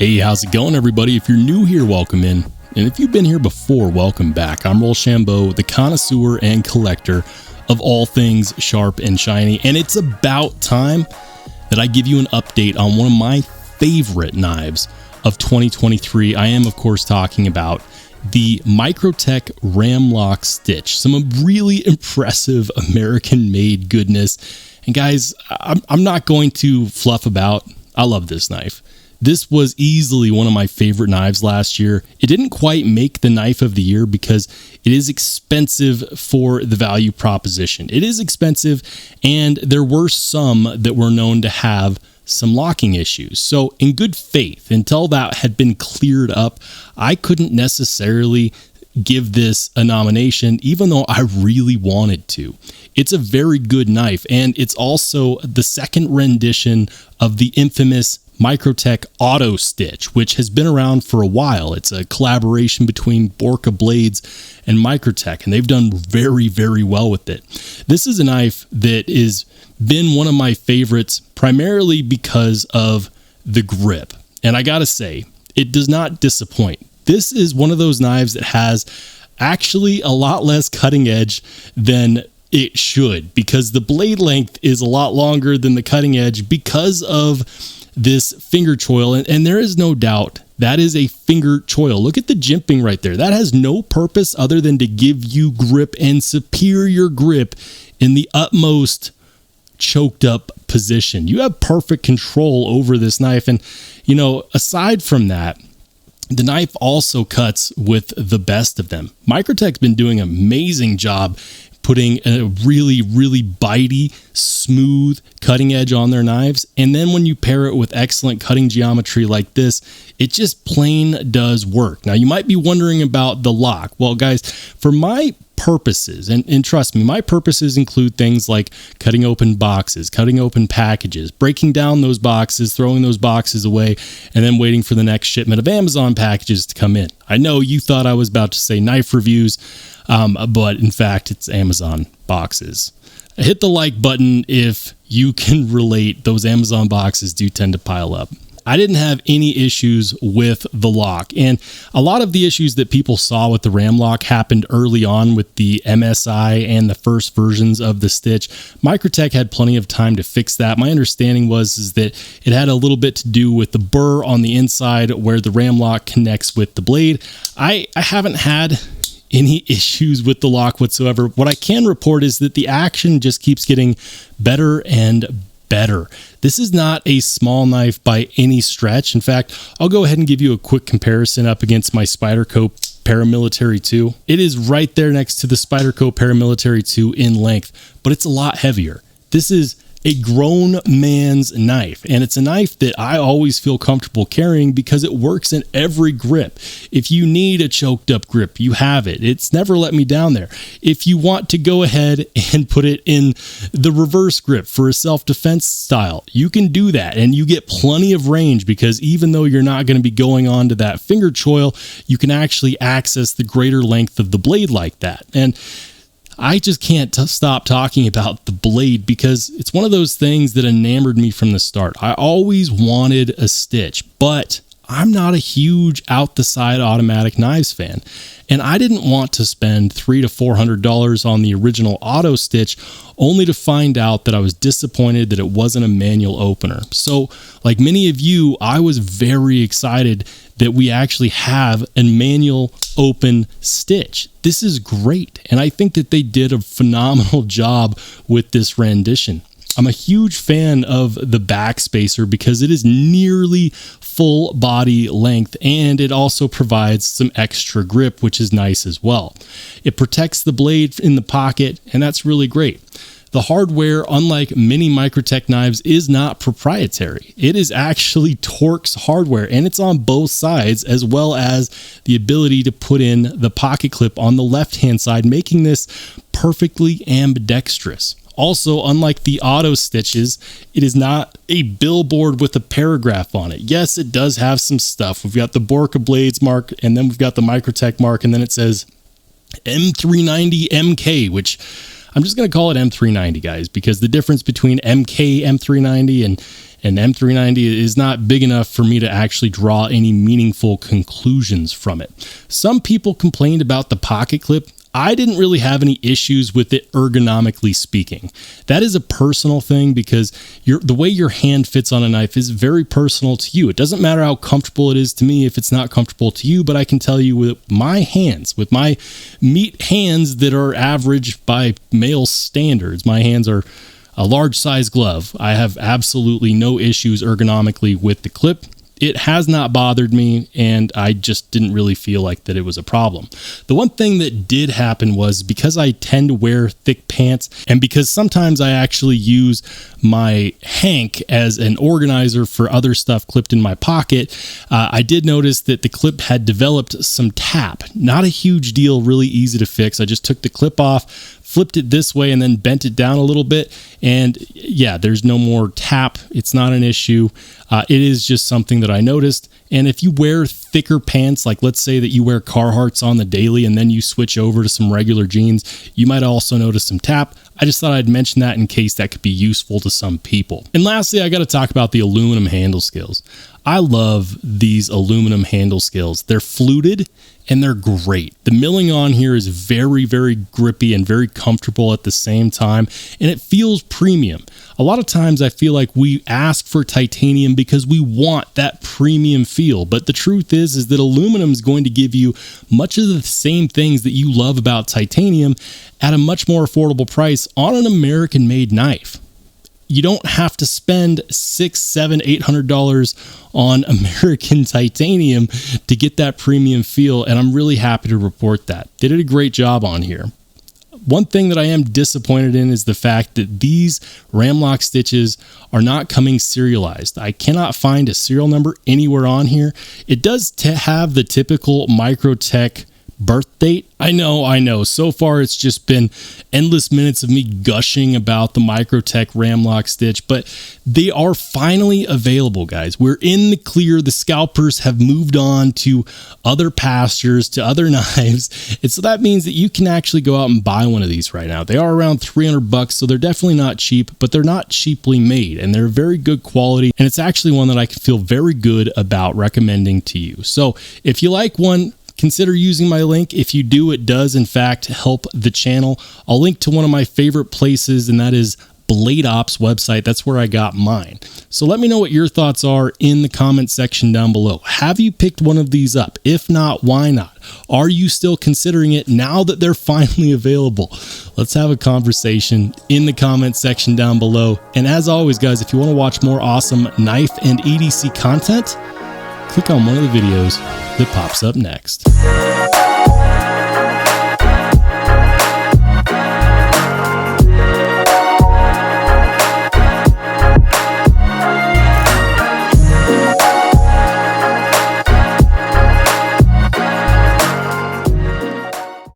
Hey, how's it going, everybody? If you're new here, welcome in. And if you've been here before, welcome back. I'm Rollshambo, the connoisseur and collector of all things sharp and shiny. And it's about time that I give you an update on one of my favorite knives of 2023. I am, of course, talking about the Microtech Ramlock Stitch. Some really impressive American-made goodness. And guys, I'm not going to fluff about. I love this knife. This was easily one of my favorite knives last year. It didn't quite make the knife of the year because it is expensive for the value proposition. It is expensive, and there were some that were known to have some locking issues. So in good faith, until that had been cleared up, I couldn't necessarily give this a nomination, even though I really wanted to. It's a very good knife, and it's also the second rendition of the infamous Microtech Auto Stitch, which has been around for a while. It's a collaboration between Borka Blades and Microtech, and they've done very, very well with it. This is a knife that has been one of my favorites, primarily because of the grip. And I gotta say, it does not disappoint. This is one of those knives that has actually a lot less cutting edge than it should, because the blade length is a lot longer than the cutting edge because of this finger choil, and there is no doubt that is a finger choil. Look at the jimping right there. That has no purpose other than to give you grip and superior grip in the utmost choked up position. You have perfect control over this knife, and you know, aside from that, the knife also cuts with the best of them. Microtech's been doing an amazing job putting a really, really bitey, smooth cutting edge on their knives. And then when you pair it with excellent cutting geometry like this, it just plain does work. Now, you might be wondering about the lock. Well, guys, for my purposes, and trust me, my purposes include things like cutting open boxes, cutting open packages, breaking down those boxes, throwing those boxes away, and then waiting for the next shipment of Amazon packages to come in. I know you thought I was about to say knife reviews, but in fact, it's Amazon boxes. Hit the like button if you can relate. Those Amazon boxes do tend to pile up. I didn't have any issues with the lock, and a lot of the issues that people saw with the Ramlock happened early on with the MSI and the first versions of the Stitch. Microtech had plenty of time to fix that. My understanding was that it had a little bit to do with the burr on the inside where the Ramlock connects with the blade. I haven't had any issues with the lock whatsoever. What I can report is that the action just keeps getting better and better. This is not a small knife by any stretch. In fact, I'll go ahead and give you a quick comparison up against my Spyderco Paramilitary 2. It is right there next to the Spyderco Paramilitary 2 in length, but it's a lot heavier. This is a grown man's knife, and it's a knife that I always feel comfortable carrying because it works in every grip. If you need a choked up grip, you have it. It's never let me down there. If you want to go ahead and put it in the reverse grip for a self-defense style, you can do that, and you get plenty of range because even though you're not going to be going on to that finger choil, you can actually access the greater length of the blade like that. And I just can't stop talking about the blade because it's one of those things that enamored me from the start. I always wanted a Stitch, but I'm not a huge out the side automatic knives fan, and I didn't want to spend $300 to $400 on the original Auto Stitch only to find out that I was disappointed that it wasn't a manual opener. So like many of you, I was very excited that we actually have a manual open Stitch. This is great, and I think that they did a phenomenal job with this rendition. I'm a huge fan of the back spacer because it is nearly full body length, and it also provides some extra grip, which is nice as well. It protects the blade in the pocket, and that's really great. The hardware, unlike many Microtech knives, is not proprietary. It is actually Torx hardware, and it's on both sides, as well as the ability to put in the pocket clip on the left-hand side, making this perfectly ambidextrous. Also, unlike the Auto Stitches, it is not a billboard with a paragraph on it. Yes, it does have some stuff. We've got the Borka Blades mark, and then we've got the Microtech mark, and then it says M390 MK, which I'm just going to call it M390, guys, because the difference between MK M390 and M390 is not big enough for me to actually draw any meaningful conclusions from it. Some people complained about the pocket clip. I didn't really have any issues with it ergonomically speaking. That is a personal thing because the way your hand fits on a knife is very personal to you. It doesn't matter how comfortable it is to me if it's not comfortable to you, but I can tell you with my hands, with my meat hands that are average by male standards, my hands are a large size glove. I have absolutely no issues ergonomically with the clip. It has not bothered me, and I just didn't really feel like that it was a problem. The one thing that did happen was because I tend to wear thick pants, and because sometimes I actually use my hank as an organizer for other stuff clipped in my pocket, I did notice that the clip had developed some tap. Not a huge deal, really easy to fix. I just took the clip off, flipped it this way, and then bent it down a little bit, and yeah, there's no more tap. It's not an issue. It is just something that I noticed. And if you wear thicker pants, like let's say that you wear Carhartts on the daily and then you switch over to some regular jeans, you might also notice some tap. I just thought I'd mention that in case that could be useful to some people. And lastly, I got to talk about the aluminum handle skills. I love these aluminum handle skills. They're fluted and they're great. The milling on here is very, very grippy and very comfortable at the same time, and it feels premium. A lot of times I feel like we ask for titanium because we want that premium feel, but the truth is that aluminum is going to give you much of the same things that you love about titanium at a much more affordable price on an American-made knife. You don't have to spend $600, $700, $800 on American titanium to get that premium feel, and I'm really happy to report that. They did a great job on here. One thing that I am disappointed in is the fact that these Ramlock stitches are not coming serialized. I cannot find a serial number anywhere on here. It does have the typical Microtech birth date. I know. So far, it's just been endless minutes of me gushing about the Microtech Ramlock stitch, but they are finally available, guys. We're in the clear. The scalpers have moved on to other pastures, to other knives. And so that means that you can actually go out and buy one of these right now. They are around $300, so they're definitely not cheap, but they're not cheaply made, and they're very good quality. And it's actually one that I can feel very good about recommending to you. So if you like one, consider using my link. If you do, it does in fact help the channel. I'll link to one of my favorite places, and that is Blade Ops website. That's where I got mine. So let me know what your thoughts are in the comment section down below. Have you picked one of these up? If not, why not? Are you still considering it now that they're finally available? Let's have a conversation in the comment section down below. And as always, guys, if you want to watch more awesome knife and EDC content, click on one of the videos that pops up next.